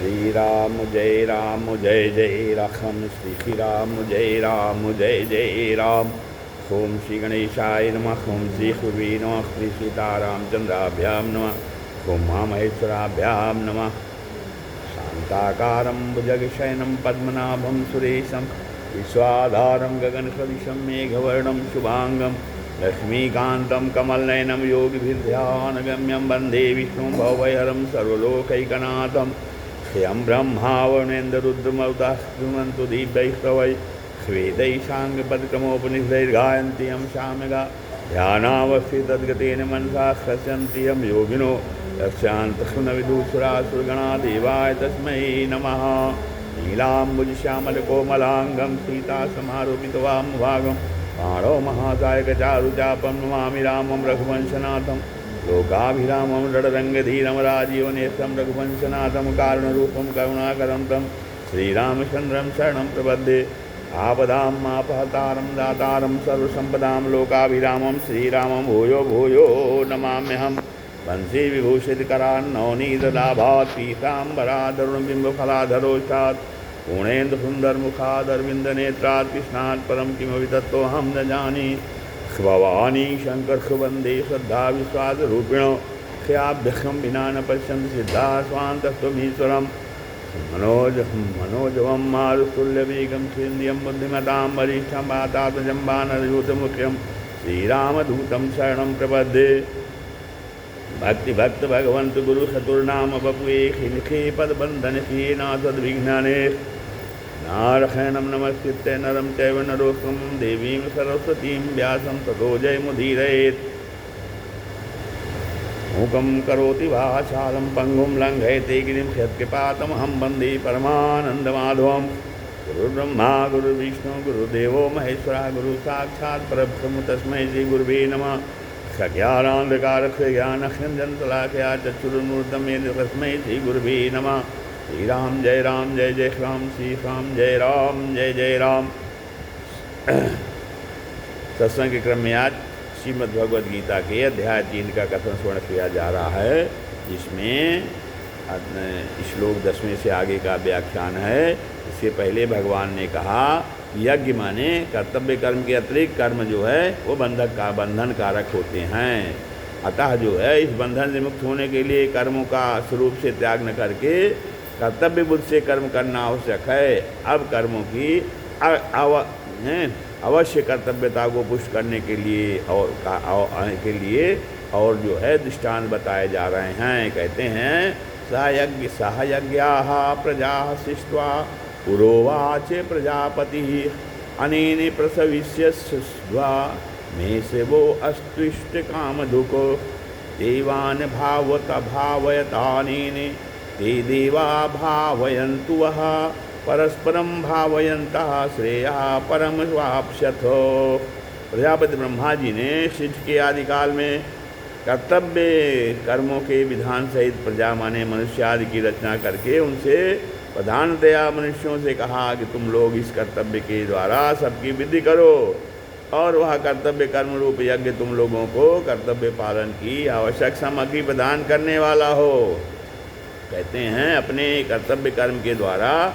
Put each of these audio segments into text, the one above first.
राम जय जय राम श्री राम जय जय राम। ओम श्री गणेशाय नमः। ओम श्री गुरुवे नमः। श्री सीतारामचंद्राभ्यां नमः। ओम महामहेश्वराभ्यां नमः। शांताकारं भुजगशयनं पद्मनाभं सुरेशं विश्वाधारं गगनसदृशं मेघवर्णं शुभांगं लक्ष्मीकान्तं कमलनयनं योगिभिर्ध्यानगम्यं वन्दे विष्णुं भवभयहरं सर्वलोकैकनाथं। श्रियं ब्रह्मा वरुणेन्द्ररुद्रमरुतः शृण्वन्तु दिव्यैस्तवैः श्वेतैशाङ्गपदक्रमोपनिषदैर्गायन्ति यं सामगा ध्यानावस्थितद्गतेन मनसा स्पश्यन्ति यं योगिनो यस्यान्तस्सुनविदुषुरासुरगणा देवाय तस्मै नमः। नीलाम्बुजश्यामलकोमलाङ्गं सीतासमारोपितवामभागं बाणो महाकायकचारुचापं नमामि रामं रघुवंशनाथं। लोकाभिरामं रणरङ्गधीरं राजीवनेत्रं रघुवंशनाथं कारणरूपं करुणाकरं तं श्रीरामचन्द्रं शरणं प्रपद्ये। आपदाम् आपहतारं दातारं सर्वसम्पदां लोकाभिरामं श्रीरामं भूयो भूयो नमाम्यहम्। वंशी विभूषितकरान्नवनीतलाभात् पीताम्बराधरुणबिम्बफलाधरोष्ठात् पूर्णेन्दुसुन्दरमुखादरविन्दनेत्रात् कृष्णात् परं किमपि तत्त्वहं न जाने। भवानी शङ्कर वन्दे श्रद्धा विश्वासरूपिणो ह्याभ्यहं विना न पश्यन्ति सिद्धा स्वान्तस्त्वमीश्वरम्। मनोजवं मारुतुल्यवेगं छेन्द्रियं बुद्धिमतां वरिष्ठं वातात्मजं वानरयूथमुख्यं श्रीरामदूतं शरणं प्रपद्ये। भक्तिभक्त भगवंत गुरु शतुर्नाम बपुए खिलखे पदबंधनखे नासद्विघ्नाने। नारायणं नमस्कृत्य नरं चैव नरोत्तमं देवीं सरस्वतीं व्यासं ततो जयमुदीरयेत्। मूकं करोति वाचालं पङ्गुं लङ्घयते गिरिं यत्कृपातमहं वन्दे परमानन्दमाधवं। गुरुर्ब्रह्मा गुरुर्विष्णु गुरुदेवो महेश्वरः गुरुसाक्षात् परब्रह्म तस्मै श्रीगुरुवे नमः। सज्ञानान्धकारस्य ज्ञानखञ्जनशलाकया चक्षुरुन्मीलितं येन तस्मै श्रीगुरुवे नमः। श्रीराम जय राम श्री राम जय जय राम। सत्संग के क्रम में आज श्रीमद् भगवद गीता के अध्याय 3 का कथन स्वर्ण किया जा रहा है, जिसमें श्लोक 10वें से आगे का व्याख्यान है। इससे पहले भगवान ने कहा यज्ञ माने कर्तव्य कर्म के अतिरिक्त कर्म जो है वो बंधन कारक होते हैं। अतः जो है इस बंधन से मुक्त होने के लिए कर्मों का स्वरूप से त्याग न करके कर्तव्य बुद्धि से कर्म करना आवश्यक है। अब कर्मों की अवश्य कर्तव्यता को पुष्ट करने के लिए और जो है दृष्टांत बताए जा रहे हैं। कहते हैं सहयज्ञाः प्रजाः सृष्ट्वा पुरोवाच प्रजापति अनेन प्रसविष्यस्वा मे सेवो अस्त्विष्ट कामधुको देवान् भावयतानेन ते देवा भावयन्तु वः परस्परं भावयन्तः श्रेयः परम स्वाप्स्यथो। प्रजापति ब्रह्मा जी ने सृष्टि के आदिकाल में कर्तव्य कर्मों के विधान सहित प्रजा माने मनुष्य आदि की रचना करके उनसे प्रधानतया मनुष्यों से कहा कि तुम लोग इस कर्तव्य के द्वारा सबकी विधि करो और वह कर्तव्य कर्म रूप यज्ञ तुम लोगों को कर्तव्य पालन की आवश्यक सामग्री प्रदान करने वाला हो। कहते हैं अपने कर्तव्य कर्म के द्वारा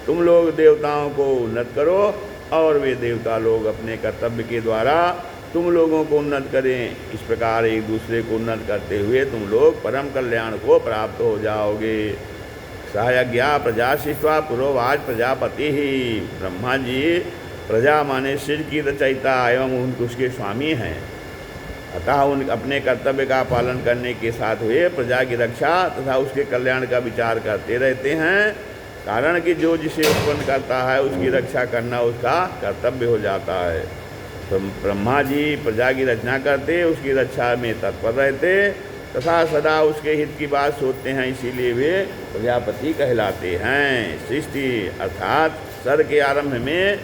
तुम लोग देवताओं को उन्नत करो और वे देवता लोग अपने कर्तव्य के द्वारा तुम लोगों को उन्नत करें। इस प्रकार एक दूसरे को उन्नत करते हुए तुम लोग परम कल्याण को प्राप्त हो जाओगे। सहयज्ञा प्रजा सृष्ट्वा पुरोवाच प्रजापति ही। ब्रह्मा जी प्रजा माने सृष्टि की रचयिता एवं उसके स्वामी हैं। अतः उन अपने कर्तव्य का पालन करने के साथ हुए प्रजा की रक्षा तथा उसके कल्याण का विचार करते रहते हैं। कारण कि जो जिसे उत्पन्न करता है उसकी रक्षा करना उसका कर्तव्य हो जाता है। तो ब्रह्मा जी प्रजा की रचना करते, उसकी रक्षा में तत्पर रहते तथा सदा उसके हित की बात सोचते हैं, इसीलिए वे प्रजापति कहलाते हैं। सृष्टि अर्थात सर के आरंभ में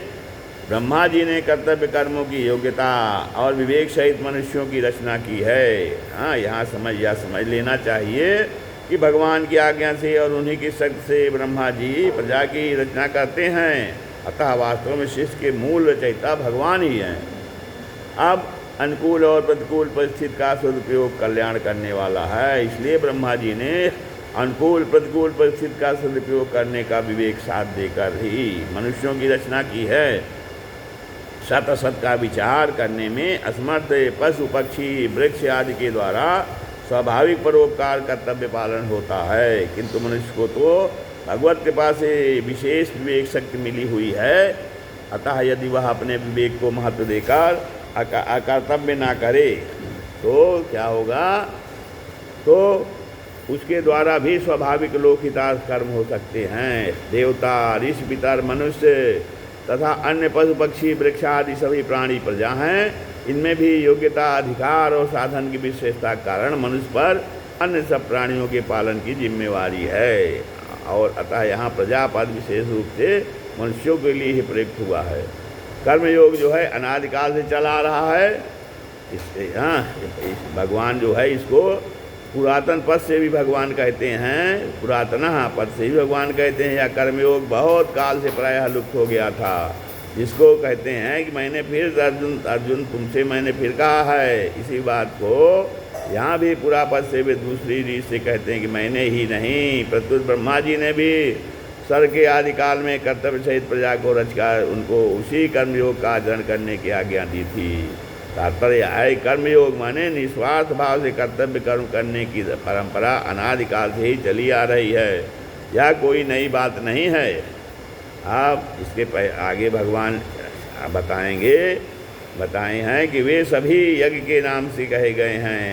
ब्रह्मा जी ने कर्तव्य कर्मों की योग्यता और विवेक सहित मनुष्यों की रचना की है। हाँ, यहाँ समझ लेना चाहिए कि भगवान की आज्ञा से और उन्हीं की शक्ति से ब्रह्मा जी प्रजा की रचना करते हैं। अतः वास्तव में सृष्टि के मूल रचयिता भगवान ही हैं। अब अनुकूल और प्रतिकूल परिस्थिति का सदुपयोग कल्याण करने वाला है, इसलिए ब्रह्मा जी ने अनुकूल प्रतिकूल परिस्थिति का सदुपयोग करने का विवेक साथ देकर ही मनुष्यों की रचना की है। सत असत का विचार करने में असमर्थ पशु पक्षी वृक्ष आदि के द्वारा स्वाभाविक परोपकार कर्तव्य पालन होता है, किंतु मनुष्य को तो भगवत कृपा से विशेष विवेक शक्ति मिली हुई है। अतः यदि वह अपने विवेक को महत्व देकर अकर्तव्य ना करे तो क्या होगा, तो उसके द्वारा भी स्वाभाविक लोकहितार्थ कर्म हो सकते हैं। देवता, ऋषि, पितर, मनुष्य तथा अन्य पशु पक्षी वृक्ष आदि सभी प्राणी प्रजा हैं, इनमें भी योग्यता, अधिकार और साधन की विशेषता के कारण मनुष्य पर अन्य सब प्राणियों के पालन की जिम्मेवारी है। और अतः यहाँ प्रजापद विशेष रूप से मनुष्यों के लिए ही प्रयुक्त हुआ है। कर्मयोग जो है अनादिकाल से चला आ रहा है। इससे भगवान जो है इसको पुरातन पद से भी भगवान कहते हैं, पुरातन पद से भी भगवान कहते हैं। या कर्मयोग बहुत काल से प्रायः लुप्त हो गया था, जिसको कहते हैं कि मैंने फिर अर्जुन तुमसे मैंने फिर कहा है। इसी बात को यहाँ भी पूरा पद से भी दूसरी रीत से कहते हैं कि मैंने ही नहीं, प्रत्युत ब्रह्मा जी ने भी सर के आदि काल में कर्तव्य सहित प्रजा को रचकर उनको उसी कर्मयोग का आचरण करने की आज्ञा दी थी। तात्पर्य है कर्मयोग माने निस्वार्थ भाव से कर्तव्य कर्म करने की परंपरा अनादिकाल से ही चली आ रही है। यह कोई नई बात नहीं है। आप इसके आगे भगवान बताए हैं कि वे सभी यज्ञ के नाम से कहे गए हैं।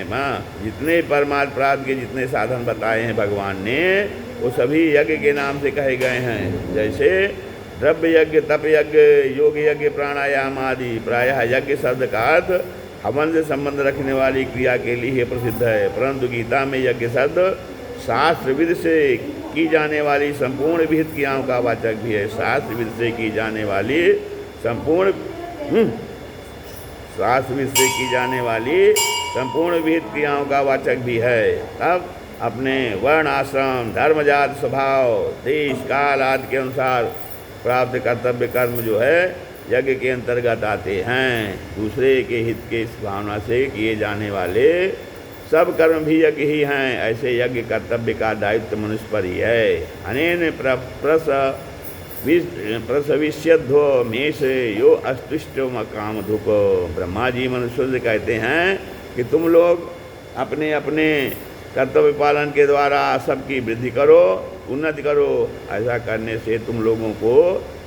जितने परमार्थ प्राप्ति के जितने साधन बताए हैं भगवान ने, वो सभी यज्ञ के नाम से कहे गए हैं। जैसे द्रव्य यज्ञ, तप यज्ञ, योग यज्ञ, प्राणायाम आदि। प्रायः यज्ञ शब्द का अर्थ हवन से संबंध रखने वाली क्रिया के लिए प्रसिद्ध है, परंतु गीता में यज्ञ शब्द शास्त्र विधि से की जाने वाली संपूर्ण विहित क्रियाओं का वाचक भी है। शास्त्र विधि से की जाने वाली संपूर्ण विहित क्रियाओं का वाचक भी है। तब अपने वर्ण, आश्रम, धर्म, जाति, स्वभाव, देश, काल आदि के अनुसार प्राप्त कर्तव्य कर्म जो है यज्ञ के अंतर्गत आते हैं। दूसरे के हित के इस भावना से किए जाने वाले सब कर्म भी यज्ञ ही हैं। ऐसे यज्ञ कर्तव्य का दायित्व मनुष्य पर ही है। अनेन प्रसविष्यध्वो मेष यो अस्तिष्टो मकाम धुप। ब्रह्मा जी मनुष्यों से कहते हैं कि तुम लोग अपने अपने कर्तव्य पालन के द्वारा सबकी वृद्धि करो, उन्नति करो। ऐसा करने से तुम लोगों को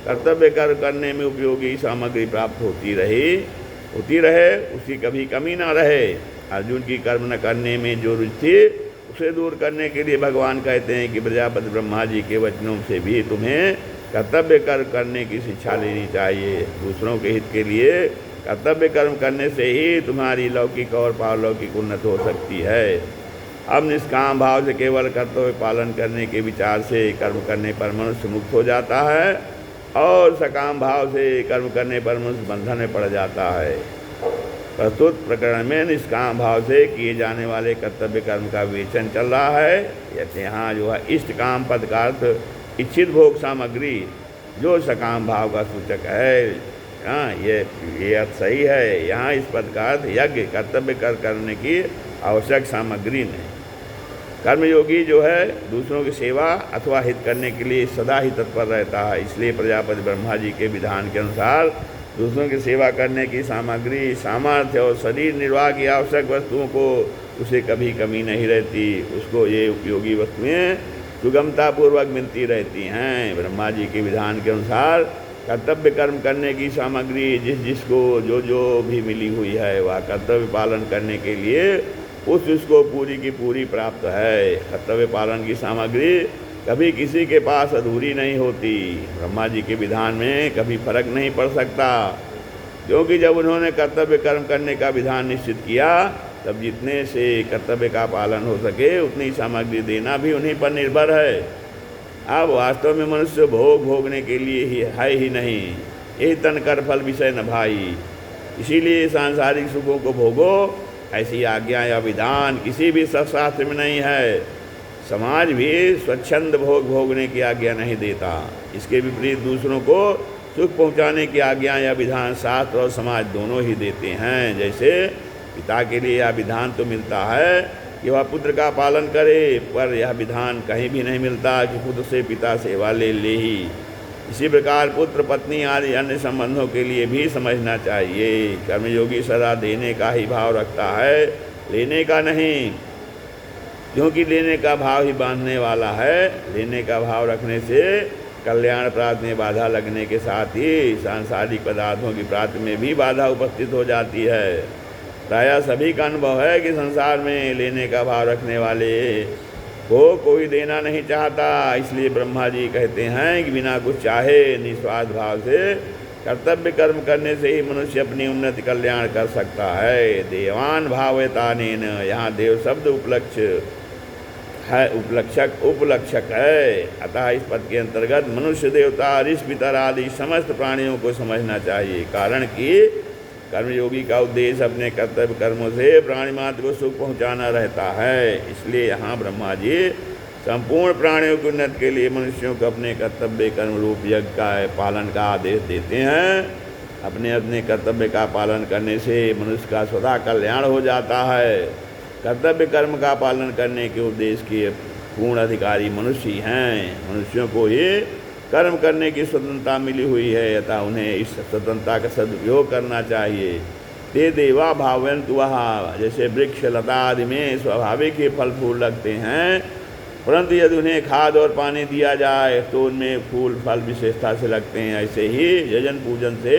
कर्तव्य करने में उपयोगी सामग्री प्राप्त होती रहे, उसकी कभी कमी ना रहे। अर्जुन की कर्म न करने में जो रुचि थी उसे दूर करने के लिए भगवान कहते हैं कि प्रजापति ब्रह्मा जी के वचनों से भी तुम्हें कर्तव्य करने की शिक्षा लेनी चाहिए। दूसरों के हित के लिए कर्तव्य कर्म करने से ही तुम्हारी लौकिक और पारलौकिक उन्नति हो सकती है। अब निष्काम भाव से केवल कर्तव्य पालन करने के विचार से कर्म करने पर मनुष्य मुक्त हो जाता है, और सकाम भाव से कर्म करने पर मनुष्य बंधन में पड़ जाता है। प्रस्तुत प्रकरण में निष्काम भाव से किए जाने वाले कर्तव्य कर्म का विवेचन चल रहा है। यहाँ जो है इष्ट काम पद का अर्थ इच्छित भोग सामग्री जो सकाम भाव का सूचक है। ये अर्थ सही है। यहाँ इस पद का अर्थ यज्ञ कर्तव्य करने की आवश्यक सामग्री नहीं। कर्मयोगी जो है दूसरों की सेवा अथवा हित करने के लिए सदा ही तत्पर रहता है। इसलिए प्रजापति ब्रह्मा जी के विधान के अनुसार दूसरों की सेवा करने की सामग्री, सामर्थ्य और शरीर निर्वाह की आवश्यक वस्तुओं को उसे कभी कमी नहीं रहती। उसको ये उपयोगी वस्तुएं सुगमतापूर्वक मिलती रहती हैं। ब्रह्मा जी के विधान के अनुसार कर्तव्य कर्म करने की सामग्री जिसको जो भी मिली हुई है वह कर्तव्य पालन करने के लिए उसको पूरी की पूरी प्राप्त है। कर्तव्य पालन की सामग्री कभी किसी के पास अधूरी नहीं होती। ब्रह्मा जी के विधान में कभी फर्क नहीं पड़ सकता, क्योंकि जब उन्होंने कर्तव्य कर्म करने का विधान निश्चित किया तब जितने से कर्तव्य का पालन हो सके उतनी सामग्री देना भी उन्हीं पर निर्भर है। अब वास्तव में मनुष्य भोगने के लिए ही है ही नहीं, यही तन कर फल विषय न भाई। इसीलिए सांसारिक सुखों को भोगो ऐसी आज्ञा या विधान किसी भी शास्त्र में नहीं है। समाज भी स्वच्छंद भोगने की आज्ञा नहीं देता। इसके विपरीत दूसरों को सुख पहुंचाने की आज्ञा या विधान शास्त्र और समाज दोनों ही देते हैं। जैसे पिता के लिए यह विधान तो मिलता है कि वह पुत्र का पालन करे, पर यह विधान कहीं भी नहीं मिलता कि खुद से पिता सेवा ले ही। इसी प्रकार पुत्र पत्नी आदि अन्य संबंधों के लिए भी समझना चाहिए। कर्मयोगी सदा देने का ही भाव रखता है, लेने का नहीं, क्योंकि लेने का भाव ही बांधने वाला है। लेने का भाव रखने से कल्याण प्राप्ति में बाधा लगने के साथ ही सांसारिक पदार्थों की प्राप्ति में भी बाधा उपस्थित हो जाती है। प्रायः सभी का अनुभव है कि संसार में लेने का भाव रखने वाले को कोई देना नहीं चाहता। इसलिए ब्रह्मा जी कहते हैं कि बिना कुछ चाहे निस्वार्थ भाव से कर्तव्य कर्म करने से ही मनुष्य अपनी उन्नति कल्याण कर सकता है। देवान भावयतानेन, यहाँ देव शब्द उपलक्षक है। अतः इस पद के अंतर्गत मनुष्य, देवता, ऋषि, पितर आदि समस्त प्राणियों को समझना चाहिए। कारण कि कर्मयोगी का उद्देश्य अपने कर्तव्य कर्मों से प्राणी मात्र को सुख पहुंचाना रहता है। इसलिए यहाँ ब्रह्मा जी संपूर्ण प्राणियों की उन्नति के लिए मनुष्यों को अपने कर्तव्य कर्म रूप यज्ञ का पालन का आदेश देते हैं। अपने अपने कर्तव्य का पालन करने से मनुष्य का स्वतः कल्याण हो जाता है। कर्तव्य कर्म का पालन करने के उद्देश्य के पूर्ण अधिकारी मनुष्य ही हैं। मनुष्यों को ये कर्म करने की स्वतंत्रता मिली हुई है, अतः उन्हें इस स्वतंत्रता का सदुपयोग करना चाहिए। ते देवा भावयन्तु वहा, जैसे वृक्ष लता आदि में स्वाभाविक ही फल फूल लगते हैं, परंतु यदि उन्हें खाद और पानी दिया जाए तो उनमें फूल फल विशेषता से लगते हैं। ऐसे ही यजन पूजन से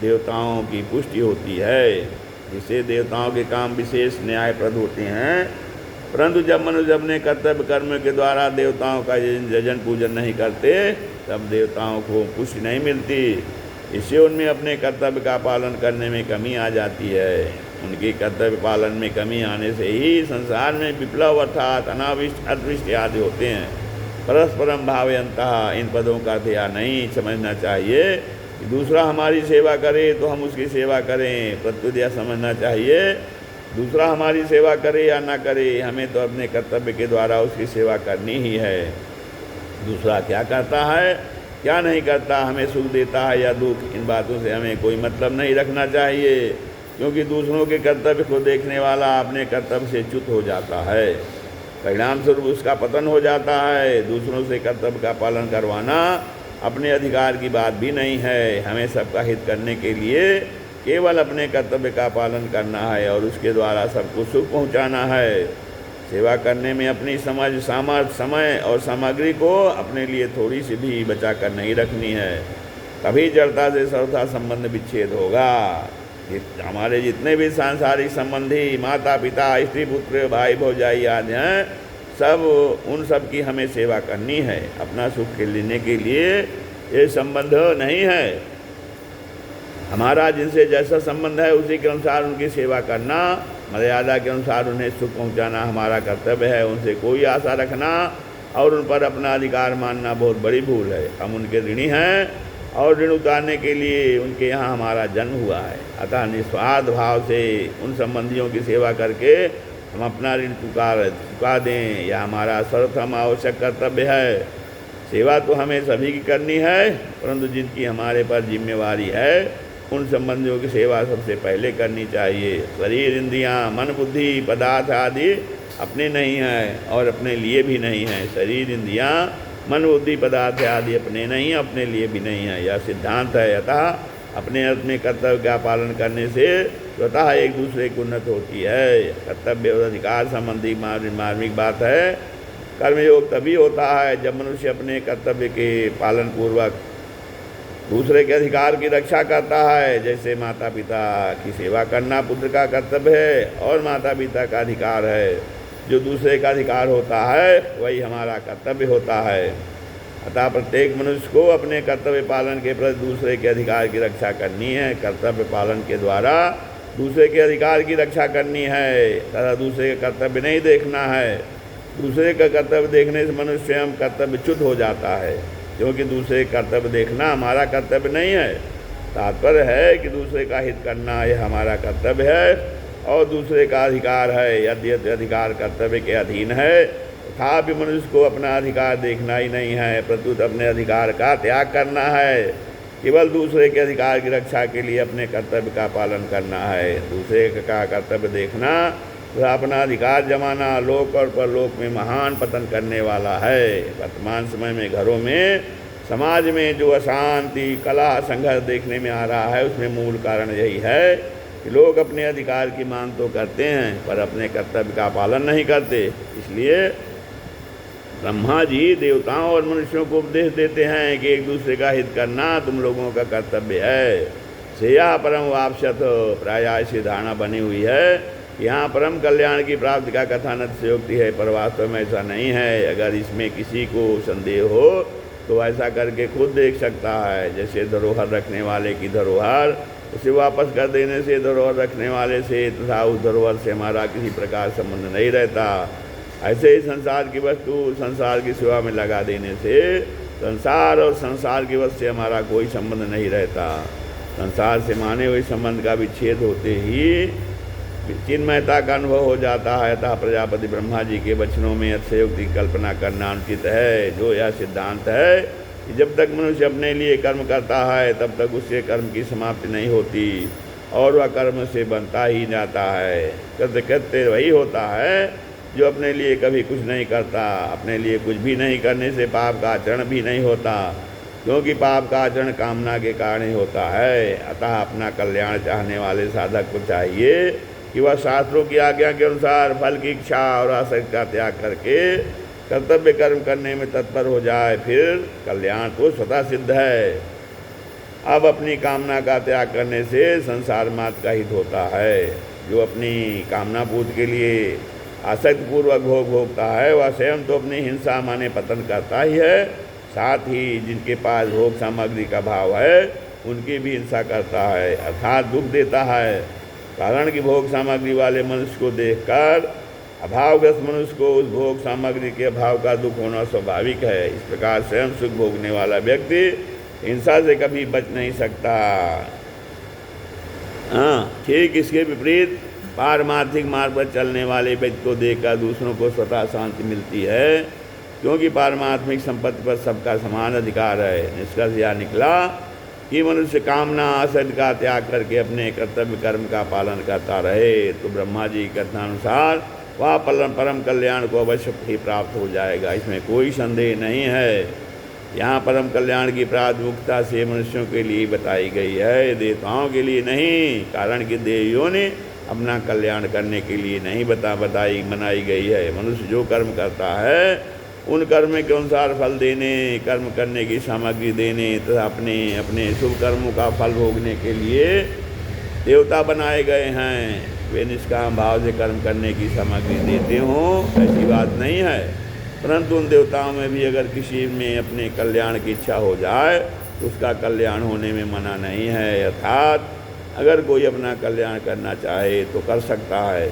देवताओं की पुष्टि होती है, जिससे देवताओं के काम विशेष न्यायप्रद होते हैं। परंतु जब मनुष्य अपने कर्तव्य कर्म के द्वारा देवताओं का यजन पूजन नहीं करते, तब देवताओं को पुष्टि नहीं मिलती। इससे उनमें अपने कर्तव्य का पालन करने में कमी आ जाती है। उनके कर्तव्य पालन में कमी आने से ही संसार में विप्लव अर्थात अनाविष्ट अदृष्ट आदि होते हैं। परस्परम भावयन्तः, इन पदों का अर्थ यह नहीं समझना चाहिए कि दूसरा हमारी सेवा करे तो हम उसकी सेवा करें। प्रत्युत यह समझना चाहिए दूसरा हमारी सेवा करे या ना करे, हमें तो अपने कर्तव्य के द्वारा उसकी सेवा करनी ही है। दूसरा क्या करता है क्या नहीं करता, हमें सुख देता है या दुख, इन बातों से हमें कोई मतलब नहीं रखना चाहिए, क्योंकि दूसरों के कर्तव्य को देखने वाला अपने कर्तव्य से च्युत हो जाता है। परिणाम स्वरूप उसका पतन हो जाता है। दूसरों से कर्तव्य का पालन करवाना अपने अधिकार की बात भी नहीं है। हमें सबका हित करने के लिए केवल अपने कर्तव्य का पालन करना है और उसके द्वारा सबको सुख पहुंचाना है। सेवा करने में अपनी समझ, सामर्थ्य, समय और सामग्री को अपने लिए थोड़ी सी भी बचा कर नहीं रखनी है। तभी जड़ता से सर्वथा संबंध विच्छेद होगा। हमारे जितने भी सांसारिक संबंधी, माता पिता, स्त्री पुत्र, भाई भौजाई आदि हैं, सब उन सब की हमें सेवा करनी है। अपना सुख लेने के लिए ये संबंध नहीं है। हमारा जिनसे जैसा संबंध है उसी के अनुसार उनकी सेवा करना, मर्यादा के अनुसार उन्हें सुख पहुंचाना हमारा कर्तव्य है। उनसे कोई आशा रखना और उन पर अपना अधिकार मानना बहुत बड़ी भूल है। हम उनके ऋणी हैं और ऋण उतारने के लिए उनके यहाँ हमारा जन्म हुआ है। अतः निस्वार्थ भाव से उन संबंधियों की सेवा करके हम अपना ऋण चुका दें, यह हमारा सर्वप्रथम आवश्यक कर्तव्य है। सेवा तो हमें सभी की करनी है, परंतु जिनकी हमारे पर जिम्मेवारी है उन संबंधियों की सेवा सबसे पहले करनी चाहिए। शरीर, इंद्रियां, मन, बुद्धि, पदार्थ आदि अपने नहीं हैं और अपने लिए भी नहीं हैं। शरीर, इंद्रियां, मन, बुद्धि, पदार्थ आदि अपने नहीं, अपने लिए भी नहीं है, यह सिद्धांत है। अतः अपने अपने कर्तव्य का पालन करने से स्वतः एक दूसरे की उन्नति होती है। कर्तव्य और अधिकार संबंधी मार्मिक बात है। कर्मयोग तभी होता है जब मनुष्य अपने कर्तव्य के पालन पूर्वक दूसरे के अधिकार की रक्षा करता है। जैसे माता पिता की सेवा करना पुत्र का कर्तव्य है और माता पिता का अधिकार है। जो दूसरे का अधिकार होता है वही हमारा कर्तव्य होता है। अतः प्रत्येक मनुष्य को अपने कर्तव्य पालन के प्रति दूसरे के अधिकार की रक्षा करनी है। कर्तव्य पालन के द्वारा दूसरे के अधिकार की रक्षा करनी है, तथा दूसरे का कर्तव्य नहीं देखना है। दूसरे का कर्तव्य देखने से मनुष्य स्वयं कर्तव्यच्युत हो जाता है, क्योंकि दूसरे कर्तव्य देखना हमारा कर्तव्य नहीं है। तात्पर्य है कि दूसरे का हित करना यह हमारा कर्तव्य है और दूसरे का अधिकार है। यद्यपि अधिकार कर्तव्य के अधीन है, तथापि मनुष्य को अपना अधिकार देखना ही नहीं है, प्रत्युत अपने अधिकार का त्याग करना है। केवल दूसरे के अधिकार की रक्षा के लिए अपने कर्तव्य का पालन करना है। दूसरे का कर्तव्य देखना वह अपना अधिकार जमाना लोक और परलोक में महान पतन करने वाला है। वर्तमान समय में घरों में, समाज में जो अशांति, कलह, संघर्ष देखने में आ रहा है, उसमें मूल कारण यही है कि लोग अपने अधिकार की मांग तो करते हैं पर अपने कर्तव्य का पालन नहीं करते। इसलिए ब्रह्मा जी देवताओं और मनुष्यों को उपदेश देते हैं कि एक दूसरे का हित करना तुम लोगों का कर्तव्य है। श्रेया परम वापसत, प्राय से धारणा बनी हुई है। यहाँ परम कल्याण की प्राप्ति का कथन अतिशयोक्ति है, पर वास्तव में ऐसा नहीं है। अगर इसमें किसी को संदेह हो तो ऐसा करके खुद देख सकता है। जैसे धरोहर रखने वाले की धरोहर उसे वापस कर देने से धरोहर रखने वाले से तथा उस धरोहर से हमारा किसी प्रकार संबंध नहीं रहता, ऐसे ही संसार की वस्तु संसार की सेवा में लगा देने से संसार और संसार की वस्तु से हमारा कोई संबंध नहीं रहता। संसार से माने हुए संबंध का विच्छेद होते ही चिन्मयता का अनुभव हो जाता है। अतः प्रजापति ब्रह्मा जी के वचनों में अतिशयोक्ति की कल्पना करना अनुचित है। जो यह सिद्धांत है कि जब तक मनुष्य अपने लिए कर्म करता है तब तक उसके कर्म की समाप्ति नहीं होती और वह कर्म से बनता ही जाता है। करते करते वही होता है जो अपने लिए कभी कुछ नहीं करता। अपने लिए कुछ भी नहीं करने से पाप का आचरण भी नहीं होता, क्योंकि पाप का आचरण कामना के कारण ही होता है। अतः अपना कल्याण चाहने वाले साधक को चाहिए कि वह शास्त्रों की आज्ञा के अनुसार फल की इच्छा और आसक्ति का त्याग करके कर्तव्य कर्म करने में तत्पर हो जाए, फिर कल्याण तो स्वतः सिद्ध है। अब अपनी कामना का त्याग करने से संसार मात्र का हित होता है। जो अपनी कामना पूर्ति के लिए आसक्तिपूर्वक भोग भोगता है वह स्वयं तो अपनी हिंसा माने पतन करता ही है, साथ ही जिनके पास भोग सामग्री का भाव है उनकी भी हिंसा करता है, अर्थात दुख देता है। कारण कि भोग सामग्री वाले मनुष्य को देखकर अभावग्रस्त मनुष्य को उस भोग सामग्री के अभाव का दुख होना स्वाभाविक है। इस प्रकार स्वयं सुख भोगने वाला व्यक्ति हिंसा से कभी बच नहीं सकता। ठीक इसके विपरीत पारमार्थिक मार्ग पर चलने वाले व्यक्ति को देखकर दूसरों को स्वतः शांति मिलती है, क्योंकि पारमार्थिक संपत्ति पर सबका समान अधिकार है। निष्कर्ष यह निकला कि मनुष्य कामना आसक्ति का त्याग करके अपने कर्तव्य कर्म का पालन करता रहे तो ब्रह्मा जी के कथनानुसार वह परम कल्याण को अवश्य ही प्राप्त हो जाएगा, इसमें कोई संदेह नहीं है। यहाँ परम कल्याण की प्राथमिकता से मनुष्यों के लिए बताई गई है, देवताओं के लिए नहीं। कारण कि देवियों ने अपना कल्याण करने के लिए नहीं बनाई गई है। मनुष्य जो कर्म करता है उन कर्म के अनुसार फल देने, कर्म करने की सामग्री देने तथा अपने शुभ कर्मों का फल भोगने के लिए देवता बनाए गए हैं। वे निष्काम भाव से कर्म करने की सामग्री देते हों ऐसी बात नहीं है, परंतु उन देवताओं में भी अगर किसी में अपने कल्याण की इच्छा हो जाए तो उसका कल्याण होने में मना नहीं है। अर्थात अगर कोई अपना कल्याण करना चाहे तो कर सकता है।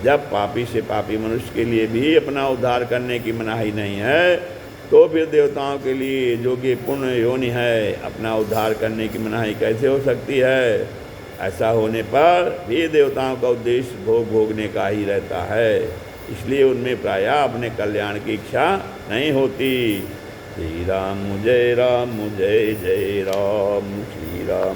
जब पापी से पापी मनुष्य के लिए भी अपना उद्धार करने की मनाही नहीं है तो फिर देवताओं के लिए जो कि पुण्य योनि है अपना उद्धार करने की मनाही कैसे हो सकती है। ऐसा होने पर भी देवताओं का उद्देश्य भोग भोगने का ही रहता है, इसलिए उनमें प्रायः अपने कल्याण की इच्छा नहीं होती। श्री राम जय जय राम, श्री राम।